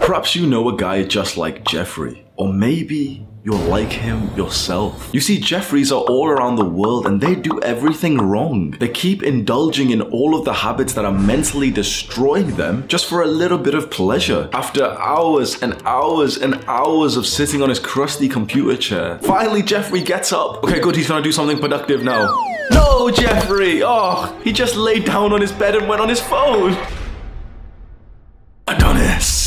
Perhaps you know a guy just like Jeffrey, or maybe you're like him yourself. You see, Jeffreys are all around the world and they do everything wrong. They keep indulging in all of the habits that are mentally destroying them just for a little bit of pleasure. After hours and hours and hours of sitting on his crusty computer chair, finally Jeffrey gets up. Okay, good, he's gonna do something productive now. No, Jeffrey! Oh, he just laid down on his bed and went on his phone. Adonis.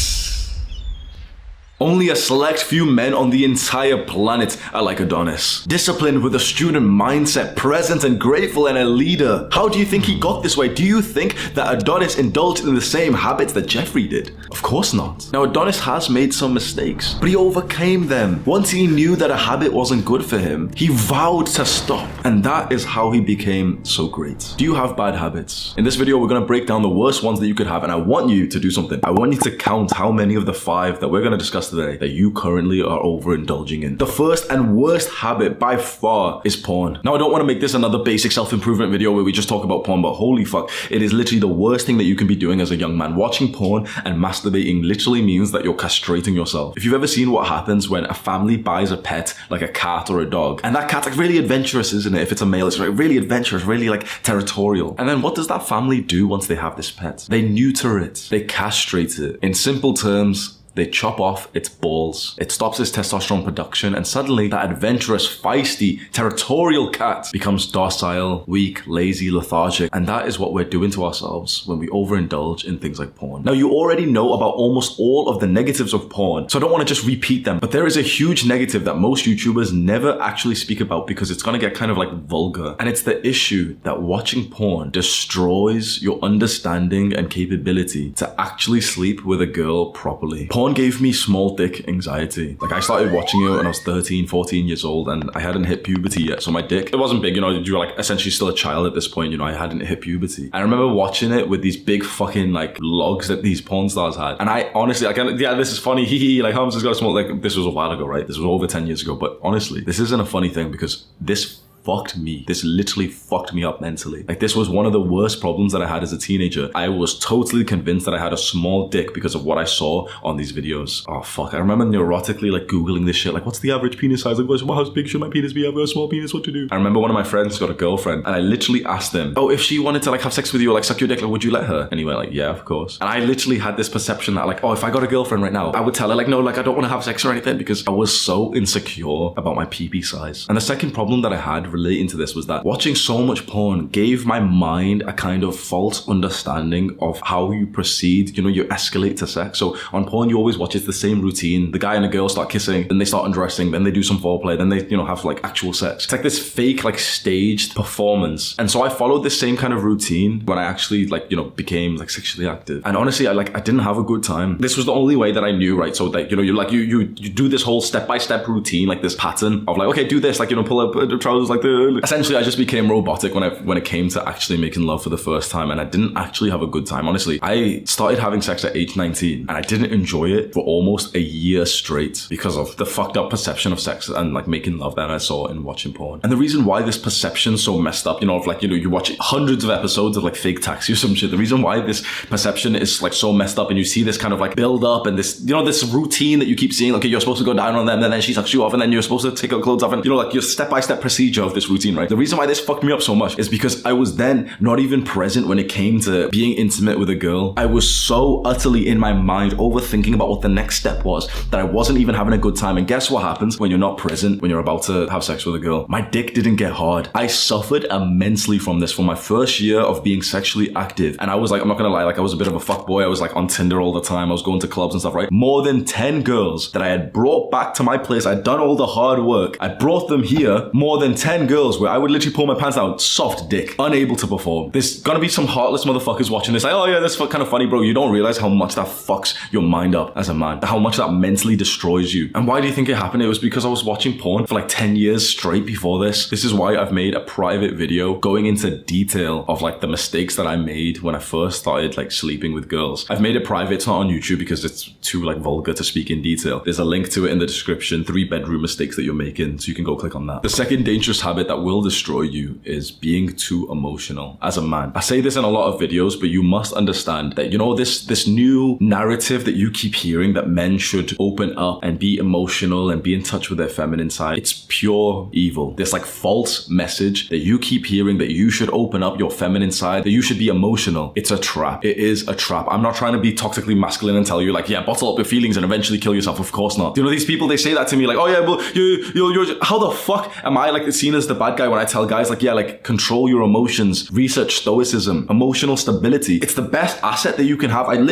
Only a select few men on the entire planet are like Adonis. Disciplined with a student mindset, present and grateful, and a leader. How do you think he got this way? Do you think that Adonis indulged in the same habits that Jeffrey did? Of course not. Now, Adonis has made some mistakes, but he overcame them. Once he knew that a habit wasn't good for him, he vowed to stop. And that is how he became so great. Do you have bad habits? In this video, we're going to break down the worst ones that you could have, and I want you to do something. I want you to count how many of the 5 that we're going to discuss today that you currently are overindulging in. The first and worst habit by far is porn. Now, I don't want to make this another basic self-improvement video where we just talk about porn, but holy fuck, it is literally the worst thing that you can be doing as a young man. Watching porn and masturbating literally means that you're castrating yourself. If you've ever seen what happens when a family buys a pet, like a cat or a dog, and that cat's like really adventurous, isn't it? If it's a male, it's like really adventurous, really like territorial. And then what does that family do once they have this pet? They neuter it. They castrate it. In simple terms, they chop off its balls. It stops its testosterone production, and suddenly that adventurous, feisty, territorial cat becomes docile, weak, lazy, lethargic. And that is what we're doing to ourselves when we overindulge in things like porn. Now, you already know about almost all of the negatives of porn, so I don't want to just repeat them, but there is a huge negative that most YouTubers never actually speak about because it's going to get kind of like vulgar. And it's the issue that watching porn destroys your understanding and capability to actually sleep with a girl properly. Porn gave me small dick anxiety. Like, I started watching it when I was 13, 14 years old, and I hadn't hit puberty yet. So my dick, it wasn't big, you know, you were like essentially still a child at this point, you know, I hadn't hit puberty. I remember watching it with these big fucking like logs that these porn stars had. And I honestly, like, yeah, this is funny, hee hee, like Holmes has got a small, like, this was a while ago, right? This was over 10 years ago. But honestly, this isn't a funny thing because this fucked me. This literally fucked me up mentally. Like, this was one of the worst problems that I had as a teenager. I was totally convinced that I had a small dick because of what I saw on these videos. Oh fuck, I remember neurotically like Googling this shit, like, what's the average penis size? Like, how big should my penis be? I've got a small penis, what to do? I remember one of my friends got a girlfriend, and I literally asked him, oh, if she wanted to like have sex with you or like suck your dick, like, would you let her? And he went like, yeah, of course. And I literally had this perception that like, oh, if I got a girlfriend right now, I would tell her like, no, like, I don't want to have sex or anything, because I was so insecure about my pee size. And the second problem that I had relating to this was that watching so much porn gave my mind a kind of false understanding of how you proceed. You know, you escalate to sex. So on porn, you always watch it's the same routine. The guy and the girl start kissing, then they start undressing, then they do some foreplay, then they, you know, have like actual sex. It's like this fake, like staged performance. And so I followed this same kind of routine when I actually like, you know, became like sexually active. And honestly, I didn't have a good time. This was the only way that I knew, right? So like, you know, you do this whole step-by-step routine, like this pattern of like, okay, do this, like, you know, pull up the trousers, like essentially I just became robotic when it came to actually making love for the first time, and I didn't actually have a good time. Honestly, I started having sex at age 19 and I didn't enjoy it for almost a year straight because of the fucked up perception of sex and like making love that I saw in watching porn. And the reason why this perception's so messed up, you know, of like, you know, you watch hundreds of episodes of like Fake Taxi or some shit. The reason why this perception is like so messed up, and you see this kind of like build up and this, you know, this routine that you keep seeing, okay, you're supposed to go down on them, and then she sucks you off, and then you're supposed to take her clothes off, and you know, like your step-by-step procedure of this routine, right? The reason why this fucked me up so much is because I was then not even present when it came to being intimate with a girl. I was so utterly in my mind overthinking about what the next step was that I wasn't even having a good time. And guess what happens when you're not present, when you're about to have sex with a girl? My dick didn't get hard. I suffered immensely from this for my first year of being sexually active. And I was like, I'm not gonna lie, like I was a bit of a fuckboy. I was like on Tinder all the time. I was going to clubs and stuff, right? More than 10 girls that I had brought back to my place. I'd done all the hard work. I brought them here. More than 10 girls where I would literally pull my pants down, soft dick, unable to perform. There's gonna be some heartless motherfuckers watching this like, oh yeah, that's kind of funny, bro. You don't realize how much that fucks your mind up as a man, how much that mentally destroys you. And why do you think it happened? It was because I was watching porn for like 10 years straight before this. This is why I've made a private video going into detail of like the mistakes that I made when I first started like sleeping with girls. I've made it private, it's not on YouTube because it's too like vulgar to speak in detail. There's a link to it in the description, 3 bedroom mistakes that you're making, so you can go click on that. The second dangerous habit that will destroy you is being too emotional as a man. I say this in a lot of videos, but you must understand that, you know, this new narrative that you keep hearing that men should open up and be emotional and be in touch with their feminine side, it's pure evil. This like false message that you keep hearing that you should open up your feminine side, that you should be emotional. It's a trap. It is a trap. I'm not trying to be toxically masculine and tell you like, yeah, bottle up your feelings and eventually kill yourself. Of course not. You know, these people, they say that to me like, oh yeah, well, you're how the fuck am I like seen as the bad guy when I tell guys like, yeah, like control your emotions, research stoicism, emotional stability. It's the best asset that you can have. I'm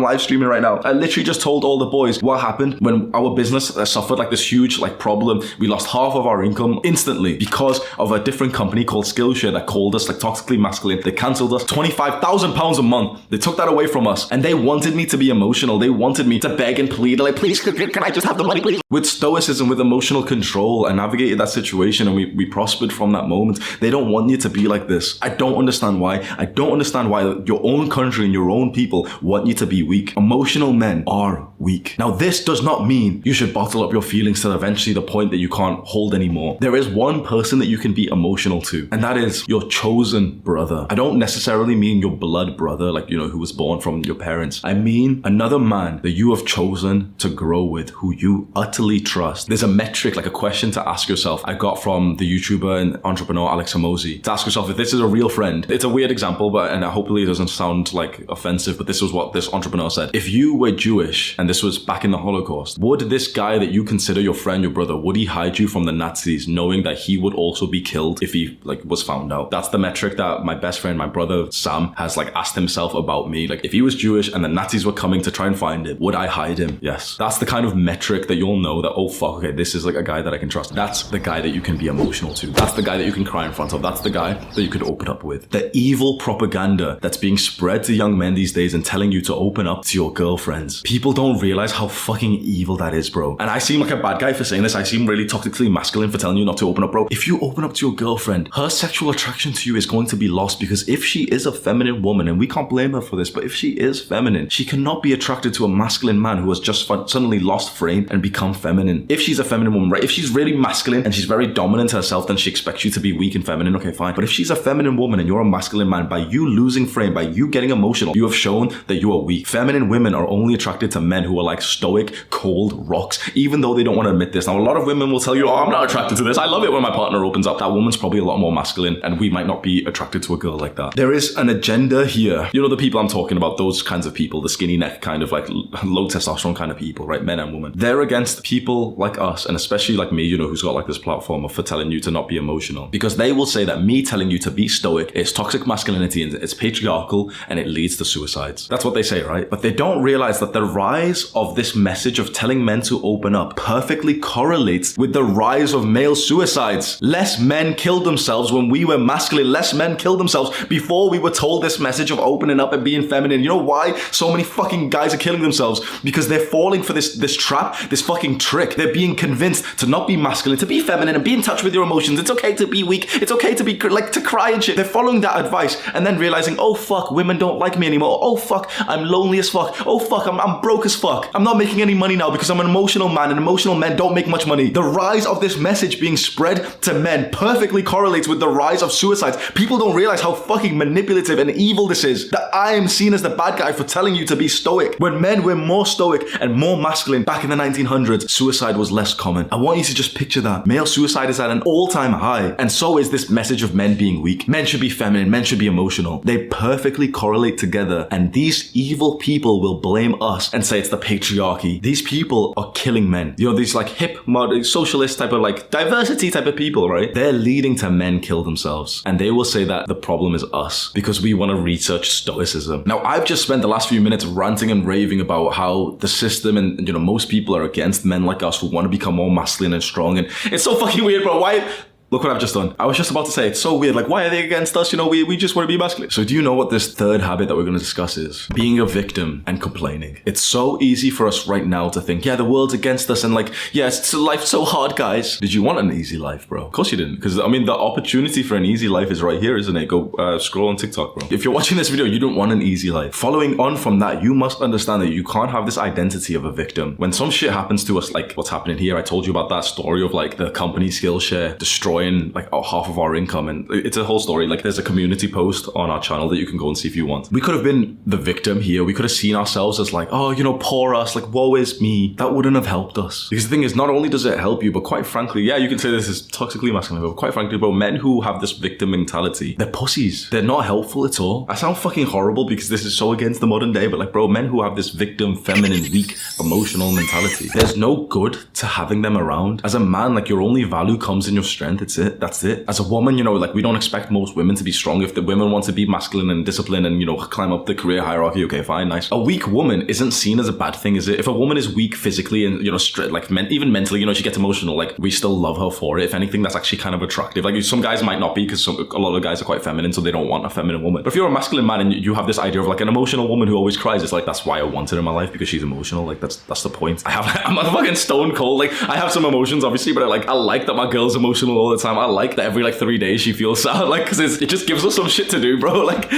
live streaming right now. I literally just told all the boys what happened when our business suffered like this huge like problem. We lost half of our income instantly because of a different company called Skillshare that called us like toxically masculine. They cancelled us £25,000 a month. They took that away from us and they wanted me to be emotional. They wanted me to beg and plead like, please, can I just have the money, please? With stoicism, with emotional control, I navigated that situation and we prospered from that moment. They don't want you to be like this. I don't understand why. I don't understand why your own country and your own people want you to be weak. Emotional men are weak. Now, this does not mean you should bottle up your feelings till eventually the point that you can't hold anymore. There is one person that you can be emotional to, and that is your chosen brother. I don't necessarily mean your blood brother, like, you know, who was born from your parents. I mean another man that you have chosen to grow with, who you utterly trust. There's a metric, like a question to ask yourself. I got from the YouTuber and entrepreneur Alex Hormozi, to ask yourself if this is a real friend. It's a weird example, but and hopefully it doesn't sound like offensive, but this was what this entrepreneur said. If you were Jewish, and this was back in the Holocaust, would this guy that you consider your friend, your brother, would he hide you from the Nazis, knowing that he would also be killed if he like was found out? That's the metric that my best friend, my brother Sam, has like asked himself about me. Like, if he was Jewish and the Nazis were coming to try and find him, would I hide him? Yes. That's the kind of metric that you'll know that, oh fuck, okay, this is like a guy that I can trust. That's the guy that you can be emotional to. That's the guy that you can cry in front of. That's the guy that you could open up with. The evil propaganda that's being spread to young men these days and telling you to open up to your girlfriends. People don't realize how fucking evil that is, bro. And I seem like a bad guy for saying this. I seem really toxically masculine for telling you not to open up, bro. If you open up to your girlfriend, her sexual attraction to you is going to be lost, because if she is a feminine woman, and we can't blame her for this, but if she is feminine, she cannot be attracted to a masculine man who has just suddenly lost frame and become feminine. If she's a feminine woman, right? If she's really masculine and she's very dominant herself, then she expects you to be weak and feminine. Okay, fine. But if she's a feminine woman and you're a masculine man, by you losing frame, by you getting emotional, you have shown that you are weak. Feminine women are only attracted to men who are like stoic, cold rocks, even though they don't want to admit this. Now, a lot of women will tell you, oh, I'm not attracted to this. I love it when my partner opens up. That woman's probably a lot more masculine, and we might not be attracted to a girl like that. There is an agenda here. You know the people I'm talking about, those kinds of people, the skinny neck kind of like low testosterone kind of people, right? Men and women. They're against people like us, and especially like me, you know, who's got like this platform for telling you to not be emotional, because they will say that me telling you to be stoic is toxic masculinity and it's patriarchal and it leads to suicides. That's what they say, right? But they don't realize that the rise of this message of telling men to open up perfectly correlates with the rise of male suicides. Less men killed themselves when we were masculine. Less men killed themselves before we were told this message of opening up and being feminine. You know why so many fucking guys are killing themselves? Because they're falling for this trap, this fucking trick. They're being convinced to not be masculine, to be feminine and be in touch with your emotions. It's okay to be weak. It's okay to be like to cry and shit. They're following that advice and then realizing, oh fuck, women don't like me anymore. Oh fuck, I'm lonely as fuck. Oh fuck, I'm broke as fuck. I'm not making any money now because I'm an emotional man, and emotional men don't make much money. The rise of this message being spread to men perfectly correlates with the rise of suicides. People don't realize how fucking manipulative and evil this is, that I am seen as the bad guy for telling you to be stoic. When men were more stoic and more masculine back in the 1900s, suicide was less common. I want you to just picture that. Male suicide is at an all-time high, and so is this message of men being weak. Men should be feminine, men should be emotional. They perfectly correlate together, and these evil people will blame us and say it's the patriarchy. These people are killing men. You know, these like hip, socialist type of like diversity type of people, right? They're leading to men kill themselves, and they will say that the problem is us because we want to research stoicism. Now, I've just spent the last few minutes ranting and raving about how the system and, you know, most people are against men like us who want to become more masculine and strong, and it's so fucking weird, bro. Why? Look what I've just done. I was just about to say, it's so weird. Like, why are they against us? You know, we just want to be masculine. So do you know what this third habit that we're going to discuss is? Being a victim and complaining. It's so easy for us right now to think, yeah, the world's against us and like, yeah, life's so hard, guys. Did you want an easy life, bro? Of course you didn't. Because, I mean, the opportunity for an easy life is right here, isn't it? Go scroll on TikTok, bro. If you're watching this video, you don't want an easy life. Following on from that, you must understand that you can't have this identity of a victim. When some shit happens to us, like what's happening here, I told you about that story of like the company Skillshare destroying in like half of our income, and it's a whole story. Like there's a community post on our channel that you can go and see if you want. We could have been the victim here. We could have seen ourselves as like, oh, you know, poor us, like woe is me. That wouldn't have helped us. Because the thing is, not only does it help you, but quite frankly, yeah, you can say this is toxically masculine, but quite frankly, bro, men who have this victim mentality, they're pussies. They're not helpful at all. I sound fucking horrible because this is so against the modern day, but like, bro, men who have this victim, feminine, weak, emotional mentality, there's no good to having them around. As a man, like your only value comes in your strength. It's it. That's it. As a woman, you know, like we don't expect most women to be strong. If the women want to be masculine and disciplined and, you know, climb up the career hierarchy, okay, fine, nice. A weak woman isn't seen as a bad thing, is it? If a woman is weak physically and, you know, like even mentally, you know, she gets emotional, like we still love her for it. If anything, that's actually kind of attractive. Like some guys might not be, because a lot of guys are quite feminine, so they don't want a feminine woman. But if you're a masculine man and you have this idea of like an emotional woman who always cries, it's like, that's why I want her in my life, because she's emotional. Like that's the point. I'm a fucking stone cold. Like I have some emotions, obviously, but I like that my girl's emotional all the time. I like that every like 3 days she feels sad, like, because it just gives us some shit to do, bro. Like,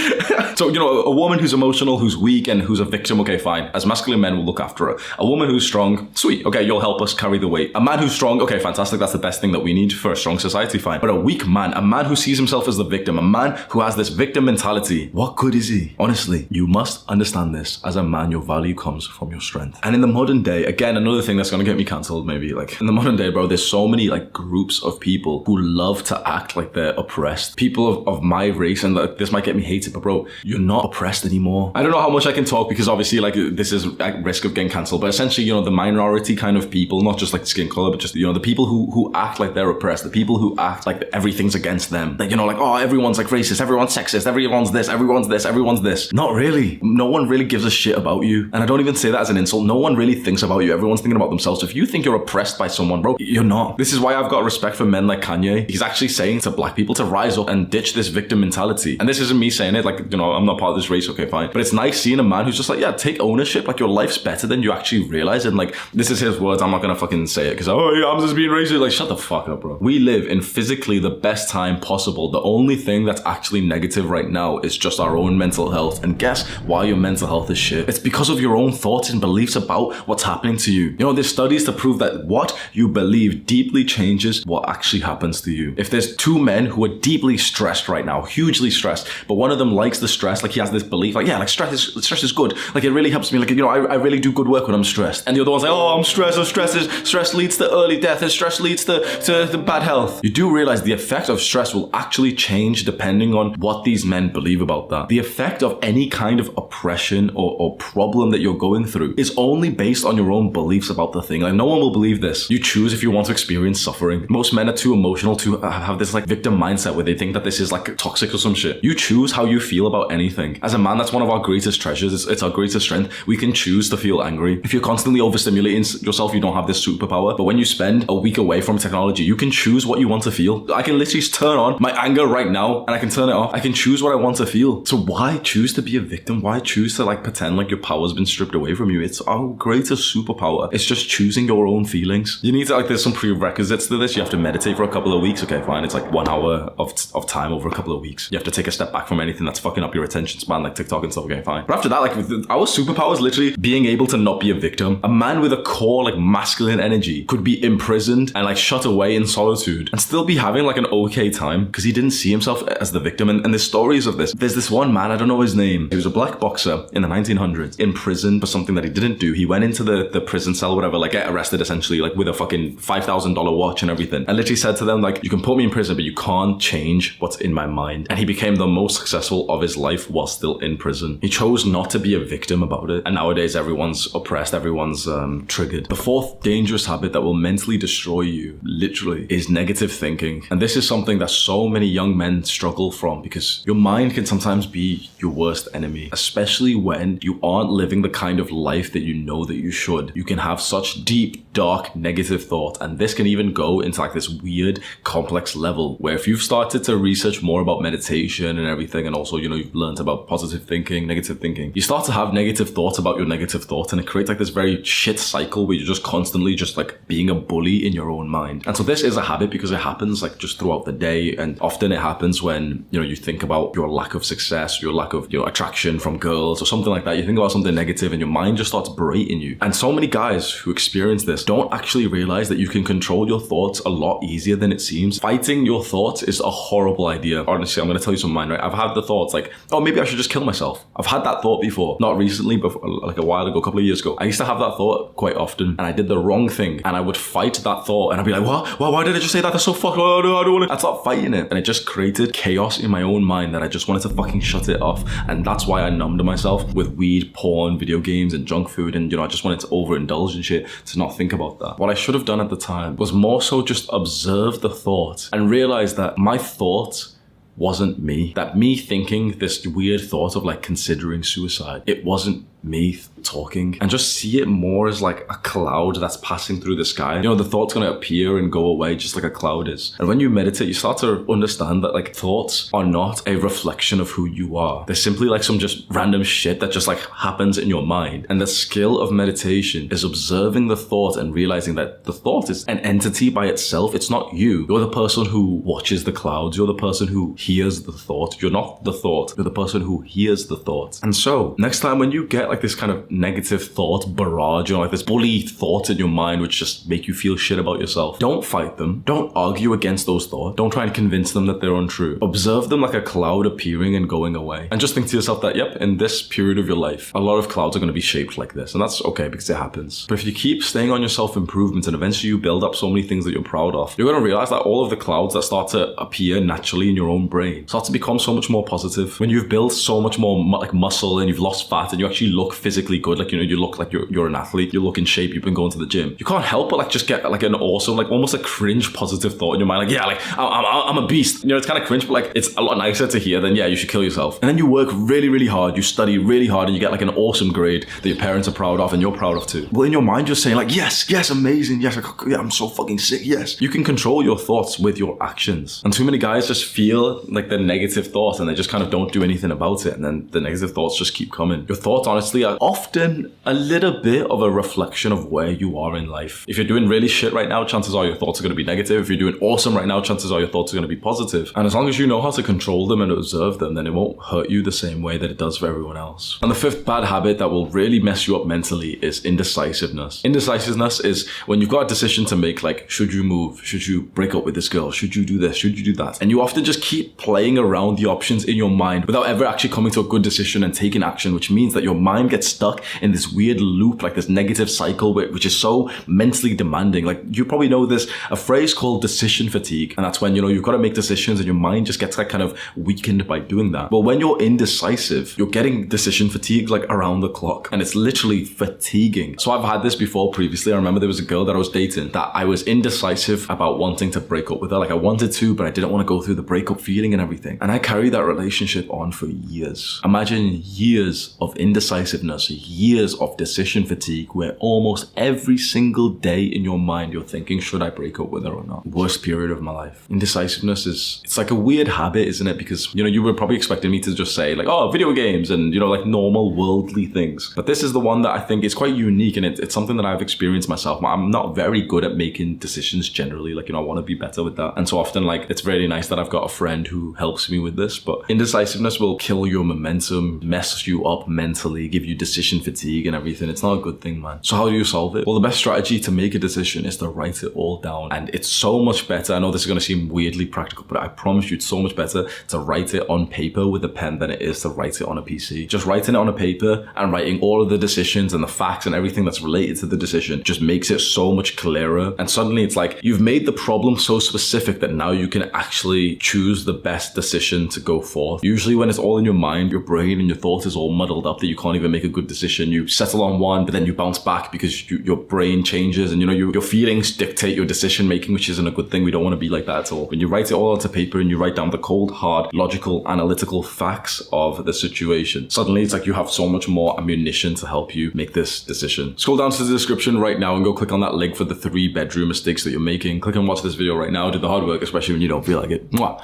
so, you know, a woman who's emotional, who's weak, and who's a victim, okay, fine. As masculine men, will look after her. A woman who's strong, sweet, okay, you'll help us carry the weight. A man who's strong, okay, fantastic, that's the best thing that we need for a strong society, fine. But a weak man, a man who sees himself as the victim, a man who has this victim mentality, what good is he? Honestly, you must understand this. As a man, your value comes from your strength. And in the modern day, again, another thing that's gonna get me cancelled, maybe, like, in the modern day, bro, there's so many like groups of people who love to act like they're oppressed. People of my race, and this might get me hated, but bro, you're not oppressed anymore. I don't know how much I can talk, because obviously like this is at risk of getting cancelled, but essentially, you know, the minority kind of people, not just like skin color, but just, you know, the people who act like they're oppressed, the people who act like everything's against them. Like, you know, like, oh, everyone's like racist, everyone's sexist, everyone's this, everyone's this, everyone's this. Not really. No one really gives a shit about you. And I don't even say that as an insult. No one really thinks about you. Everyone's thinking about themselves. So if you think you're oppressed by someone, bro, you're not. This is why I've got respect for men like Kanye. He's actually saying to black people to rise up and ditch this victim mentality. And this isn't me saying it, like, you know, I'm not part of this race, okay, fine. But it's nice seeing a man who's just like, yeah, take ownership. Like, your life's better than you actually realize. And like, this is his words. I'm not gonna fucking say it because, oh yeah, I'm just being racist. Like, shut the fuck up, bro. We live in physically the best time possible. The only thing that's actually negative right now is just our own mental health. And guess why your mental health is shit? It's because of your own thoughts and beliefs about what's happening to you. You know, there's studies to prove that what you believe deeply changes what actually happens to you. If there's two men who are deeply stressed right now, hugely stressed, but one of them likes the stress, like he has this belief, like, yeah, like stress is good. Like, it really helps me. Like, you know, I really do good work when I'm stressed. And the other one's like, oh, I'm stressed. Stress leads to early death, and stress leads to bad health. You do realize the effect of stress will actually change depending on what these men believe about that. The effect of any kind of oppression or problem that you're going through is only based on your own beliefs about the thing. Like, no one will believe this. You choose if you want to experience suffering. Most men are too emotional to have this like victim mindset where they think that this is like toxic or some shit. You choose how you feel about anything. As a man, that's one of our greatest treasures. It's our greatest strength. We can choose to feel angry. If you're constantly overstimulating yourself, you don't have this superpower. But when you spend a week away from technology, you can choose what you want to feel. I can literally turn on my anger right now and I can turn it off. I can choose what I want to feel. So why choose to be a victim? Why choose to like pretend like your power's been stripped away from you? It's our greatest superpower. It's just choosing your own feelings. You need to, like, there's some prerequisites to this. You have to meditate for a couple of weeks. Okay, fine. It's like 1 hour of time over a couple of weeks. You have to take a step back from anything that's fucking up your attention span, like TikTok and stuff. Okay, fine. But after that, like, our superpower is literally being able to not be a victim. A man with a core, like, masculine energy could be imprisoned and, like, shut away in solitude and still be having, like, an okay time because he didn't see himself as the victim. And there's stories of this. There's this one man, I don't know his name. He was a black boxer in the 1900s in prison for something that he didn't do. He went into the prison cell, whatever, like, get arrested essentially, like, with a fucking $5,000 watch and everything. And literally said to them, like, you can put me in prison, but you can't change what's in my mind. And he became the most successful of his life while still in prison. He chose not to be a victim about it. And nowadays, everyone's oppressed, everyone's triggered. The fourth dangerous habit that will mentally destroy you, literally, is negative thinking. And this is something that so many young men struggle from because your mind can sometimes be your worst enemy, especially when you aren't living the kind of life that you know that you should. You can have such deep, dark, negative thought, and this can even go into like this weird, complex level where if you've started to research more about meditation and everything, and also, you know, you've learned about positive thinking, negative thinking, you start to have negative thoughts about your negative thoughts, and it creates like this very shit cycle where you're just constantly just like being a bully in your own mind. And so this is a habit because it happens like just throughout the day, and often it happens when, you know, you think about your lack of success, your lack of, you know, attraction from girls or something like that. You think about something negative and your mind just starts berating you. And so many guys who experience this don't actually realize that you can control your thoughts a lot easier than than it seems. Fighting your thoughts is a horrible idea. Honestly, I'm going to tell you some of mine, right? I've had the thoughts like, oh, maybe I should just kill myself. I've had that thought before. Not recently, but like a while ago, a couple of years ago. I used to have that thought quite often, and I did the wrong thing, and I would fight that thought, and I'd be like, what? Why did I just say that? That's so fucking, oh, no, I don't want to. I'd start fighting it, and it just created chaos in my own mind that I just wanted to fucking shut it off, and that's why I numbed myself with weed, porn, video games, and junk food, and I just wanted to overindulge in shit to not think about that. What I should have done at the time was more so just observe the thought and realize that my thought wasn't me. That me thinking this weird thought of like considering suicide, it wasn't me talking, and just see it more as like a cloud that's passing through the sky. The thought's gonna appear and go away just like a cloud is. And when you meditate, you start to understand that like thoughts are not a reflection of who you are. They're simply like some just random shit that just like happens in your mind. And the skill of meditation is observing the thought and realizing that the thought is an entity by itself. It's not you. You're the person who watches the clouds. You're the person who hears the thought. You're not the thought. You're the person who hears the thought. And so next time when you get like this kind of negative thought barrage, like this bully thoughts in your mind which just make you feel shit about yourself, don't fight them. Don't argue against those thoughts. Don't try and convince them that they're untrue. Observe them like a cloud appearing and going away. And just think to yourself that, yep, in this period of your life, a lot of clouds are going to be shaped like this. And that's okay because it happens. But if you keep staying on your self-improvement and eventually you build up so many things that you're proud of, you're going to realize that all of the clouds that start to appear naturally in your own brain start to become so much more positive. When you've built so much more like muscle and you've lost fat and you actually look physically good, like, you look like you're an athlete, you look in shape, you've been going to the gym, you can't help but like just get like an awesome, like almost a cringe positive thought in your mind, like, yeah, like I'm a beast. It's kind of cringe, but like it's a lot nicer to hear than, yeah, you should kill yourself. And then you work really, really hard, you study really hard, and you get like an awesome grade that your parents are proud of and you're proud of too. Well, in your mind, you're saying like, yes, amazing, yes, yeah, I'm so fucking sick, yes. You can control your thoughts with your actions. And too many guys just feel like the negative thought and they just kind of don't do anything about it, and then the negative thoughts just keep coming. Your thoughts, honestly, are often a little bit of a reflection of where you are in life. If you're doing really shit right now, chances are your thoughts are going to be negative. If you're doing awesome right now, chances are your thoughts are going to be positive. And as long as you know how to control them and observe them, then it won't hurt you the same way that it does for everyone else. And the fifth bad habit that will really mess you up mentally is indecisiveness. Indecisiveness is when you've got a decision to make, like, should you move? Should you break up with this girl? Should you do this? Should you do that? And you often just keep playing around the options in your mind without ever actually coming to a good decision and taking action, which means that your mind gets stuck in this weird loop, like this negative cycle, which is so mentally demanding. Like, you probably know there's a phrase called decision fatigue, and that's when, you've got to make decisions and your mind just gets like kind of weakened by doing that. But when you're indecisive, you're getting decision fatigue like around the clock, and it's literally fatiguing. So I've had this before previously. I remember there was a girl that I was dating that I was indecisive about wanting to break up with her. Like, I wanted to, but I didn't want to go through the breakup feeling and everything. And I carried that relationship on for years. Imagine years of indecisiveness, years of decision fatigue, where almost every single day in your mind you're thinking, should I break up with her or not? Worst period of my life. Indecisiveness it's like a weird habit, isn't it? Because you were probably expecting me to just say like, oh, video games and like normal worldly things, but this is the one that I think is quite unique, and it's something that I've experienced myself. I'm not very good at making decisions generally, like, I want to be better with that, and so often, like, it's really nice that I've got a friend who helps me with this. But indecisiveness will kill your momentum, mess you up mentally, give you decision fatigue and everything. It's not a good thing, man. So how do you solve it? Well, the best strategy to make a decision is to write it all down, and it's so much better. I know this is going to seem weirdly practical, but I promise you it's so much better to write it on paper with a pen than it is to write it on a PC. Just writing it on a paper and writing all of the decisions and the facts and everything that's related to the decision just makes it so much clearer. And suddenly it's like you've made the problem so specific that now you can actually choose the best decision to go forth. Usually when it's all in your mind, your brain and your thoughts is all muddled up that you can't even make a good decision. You settle on one, but then you bounce back because your brain changes, and your feelings dictate your decision making, which isn't a good thing. We don't want to be like that at all. When you write it all onto paper and you write down the cold, hard, logical, analytical facts of the situation, suddenly it's like you have so much more ammunition to help you make this decision. Scroll down to the description right now and go click on that link for the 3 bedroom mistakes that you're making. Click and watch this video right now. Do the hard work, especially when you don't feel like it. Mwah.